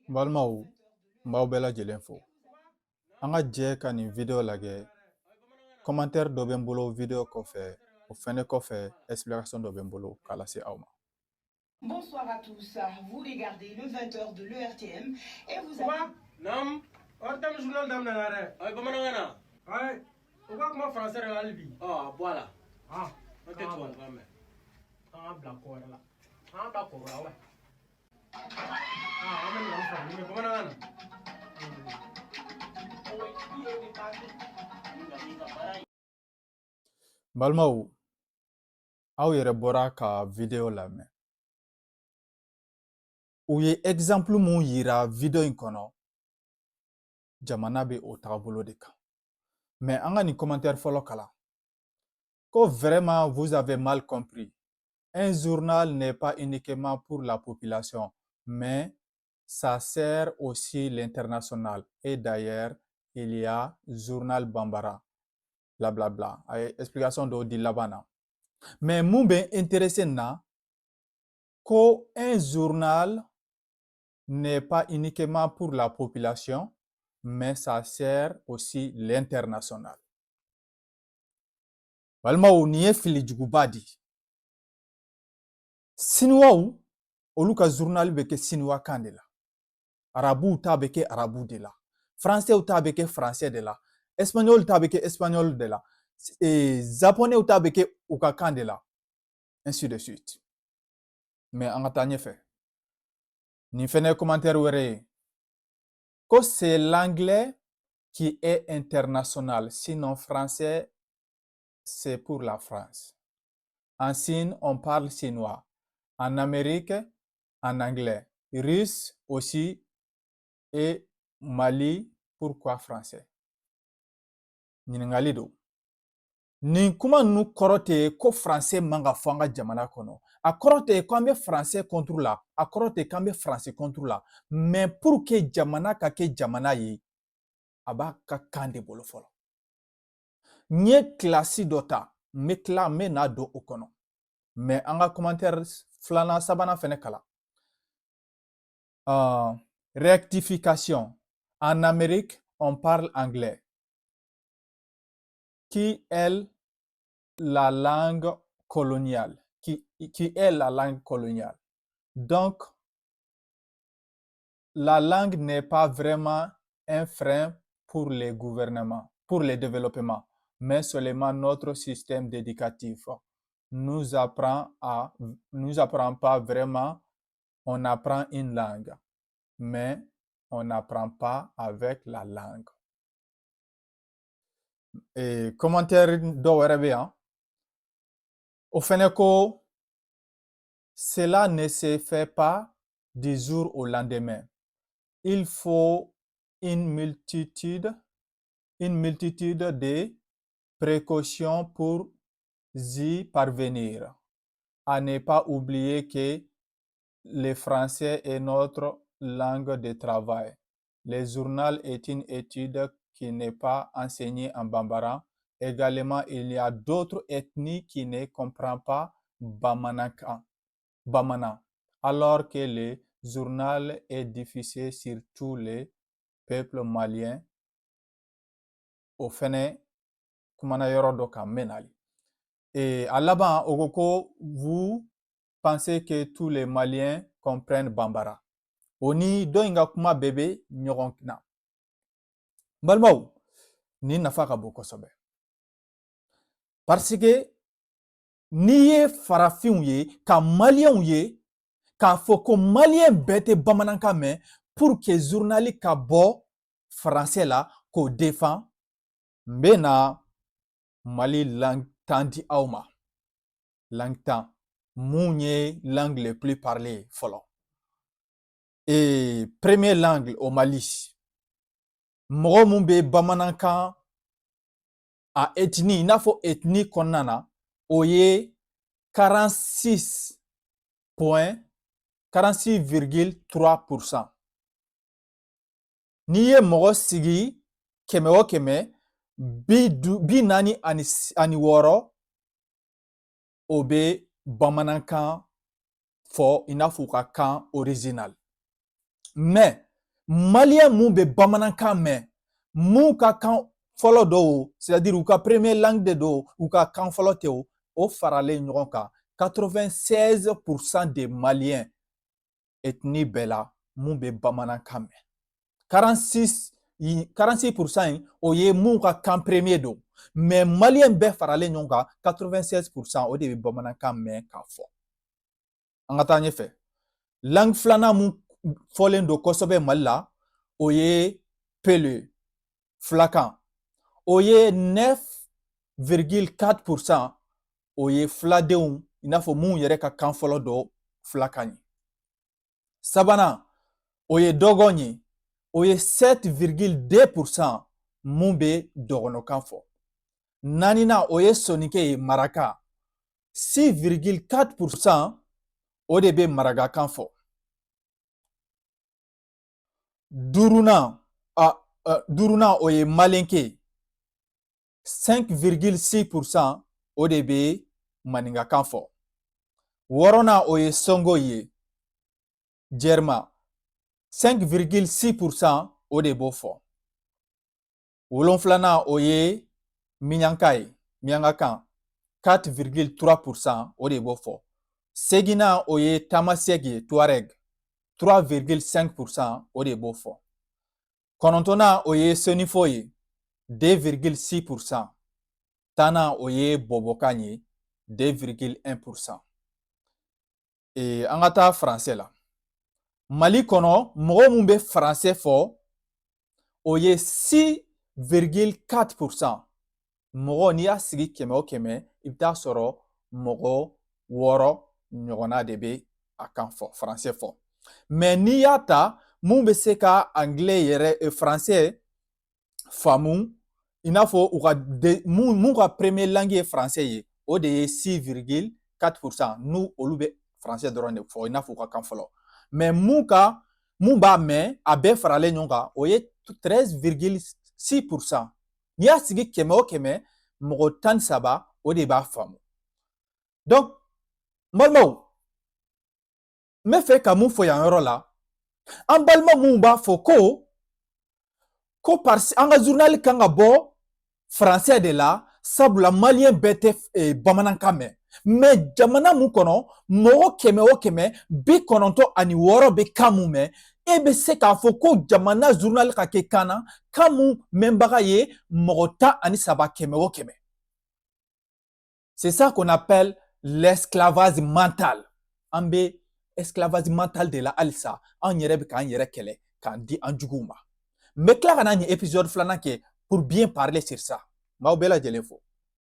Balimaw n b'aw bɛɛ lajɛlen fo. An ka jɛ ka nin video lajɛ. Commentaire dɔ bɛ n bolo video kɔfɛ. O fɛnɛ kɔfɛ explication dɔ bɛ n bolo k'a lase aw ma. Bonsoir à tous. Vous regardez le 20h de l'ERTM et vous avez... Nam, ordam journal dam nanare. Ay bamanangana. Ay, o ka kuma français la libi. Ah, voilà. Ah, on te toi va mais. Ah, bla ko la. Ah, bla ko la ouais. Ah, on me fa, ni bamanangana. Balimaw aw yɛrɛ bɔra ka video lamɛn. U ye exemple mun yira video in kɔnɔ, jamana bɛ o tagabolo de kan. Mais an ka nin commentaire fɔlɔ kalan. Ko vraiment vous avez mal compris. Un journal n'est pas uniquement pour la population, mais ça sert aussi l'international. Et d'ailleurs, il y a journal Bambara. Blablabla. Explication dɔ di laban na. Mais mun bɛ intéressé na, ko un journal n'est pas uniquement pour la population, mais ça sert aussi l'international. Balimaw nin ye filijuguba di. Siniwaw olu ka journal bɛ kɛ siniwa kan de la. Arabuw ta bɛ kɛ arabu de la. Français ta bɛ kɛ français de la. Espagnol ta bɛ kɛ espagnol de la. Japonais ta bɛ kɛ u ka kan de la. Ainsi de suite. Mais an ka taa ɲɛfɛ. Nin fɛnɛ ye commentaire wɛrɛ ye. Ko c'est l'anglais qui est international, sinon français c'est pour la France. En Chine, on parle chinois. En Amérique, en anglais. Russe aussi. Et Mali, pourquoi français? Ɲininkali don. Nin kuma ninnu kɔrɔ tɛ ko français man ka fɔ an ka jamana kɔnɔ. A kɔrɔ tɛ ko an bɛ français contre la. A kɔrɔ tɛ k'an bɛ français contre la. Mais pour que jamana ka kɛ jamana ye, a b'a ka kan de bolo fɔlɔ. N ye classe dɔ ta, n bɛ n'a don o kɔnɔ. Mais an ka commentaire filanan sabanan fɛnɛ kalan. Rectification. En Amérique, on parle anglais. Qui est la langue coloniale. Qui est la langue coloniale. Donc, la langue n'est pas vraiment un frein pour les gouvernements, pour le développement, mais seulement notre système éducatif nous apprend pas vraiment, on apprend une langue, mais on n'apprend pas avec la langue. Et commentaire dɔw wɛrɛ bɛ yan. O fɛnɛ ko cela ne se fait pas du jour au lendemain. Il faut une multitude de précautions pour y parvenir. À ne pas oublier que le français est notre langue de travail. Le journal est une étude qui n'est pas enseignée en bambara. Également, il y a d'autres ethnies qui ne comprennent pas bamana, alors que le journal est diffusé sur tous les peuples maliens. O fɛnɛ kumana yɔrɔ dɔ kan n bɛ nali. A laban o ko ko vous pensez que tous les Maliens comprennent Bambara. O ni dɔ in ka kuma bɛɛ bɛ ɲɔgɔn na. Balimaw, nin nafa ka bon kosɛbɛ. Parce que n'i ye farafinw ye ka Maliens ye k'a fɔ ko Malien bɛɛ tɛ bamanankan mɛn pour que journal ka bɔ français la k'o défend, n bɛ na Mali langue tan di aw ma. Langue tan. Mun ye langue le plus parlée fɔlɔ. Et premier langue au Mali. Mɔgɔ mun bɛ bamanankan a ethnie, i n'a fɔ ethnie kɔnɔna na, o ye 46,3%. N'i ye mɔgɔ sigi kɛmɛ o kɛmɛ, 46 o bɛ bamanankan fɔ i n'a fɔ u ka kan original. Mais Malien mun be bamanankan mɛn mun ka kan fɔlɔ dɔ o c'est-à-dire u ka première langue de do u ka kan fɔlɔ tɛ o faralen ɲɔgɔn kan 96% des Maliens ethnie bɛɛ la mun be bamanankan mɛn 46% o ye mun ka kan premier do mais Malien bɛɛ faralen ɲɔgɔn kan 96% o de be bamanankan mɛn k'a fɔ an ka taa ɲɛfɛ langue filanan mun fɔlen do kosɛbɛ Mali la o ye Peulh filakan o ye 9,4% o ye filadenw i n'a fɔ mun yɛrɛ ka kan fɔlɔ dɔ filakan ye sabanan o ye dɔgɔn ye o ye 7,2% mun be dɔgɔnɔkan fɔ naaninan o ye soninke ye maraka 6,4% o de be marakakan fɔ duurunan o ye malenke 5,6% o de be maninkakan fɔ wɔɔrɔnan o ye songo ye jɛrima 5,6% o de b'o fɔ wolonfilanan o ye miɲanka ye miɲankakan 4,3% o de b'o fɔ seginnan o ye tamasek ye tuareg 3,5% o de b'o fɔ kɔnɔntɔnnan o ye senifo ye 2,6%. Tannan o ye bɔbɔkan ye 2,1%. An ka taa français la. Mali kɔnɔ mɔgɔ mun bɛ français fɔ o ye 6,4%. Mɔgɔ n'i y'a sigi kɛmɛ o kɛmɛ i bɛ taa sɔrɔ mɔgɔ 6 ɲɔgɔnna de bɛ a kan fɔ français fɔ. Mais n'i y'a ta mun bɛ se ka anglais yɛrɛ français faamu i n'a fɔ mun ka premier langue ye français ye o de ye 6,4% n'u olu bɛ français dɔrɔn de fɔ i n'a fɔ u ka kan fɔlɔ mais mun b'a mɛn a bɛɛ faralen ɲɔgɔn kan o ye 13,6%. N'i y'a sigi kɛmɛ o kɛmɛ mɔgɔ 13 o de b'a faamu. Donc n balimaw n bɛ fɛ ka mun fɔ yan yɔrɔ la an balima mun b'a fɔ ko an ka journal kan ka bɔ français de la sabula malien bɛɛ tɛ bamanankan mɛn mais jamana mun kɔnɔ mɔgɔ kɛmɛ o kɛmɛ 96 bɛ kan mun mɛn e bɛ se k'a fɔ ko jamana journal ka kɛ kan na kan mun mɛnbaga ye mɔgɔ 13 kɛmɛ o kɛmɛ. C'est ça qu'on appelle l'esclavage mental. An bɛ esclavage mental de la halisa an yɛrɛ bɛ k'an yɛrɛ kɛlɛ k'an di an juguw ma. N bɛ tila ka na nin épisode filanan kɛ pour bien parler sur ça. M'aw bɛɛ lajɛlen fo.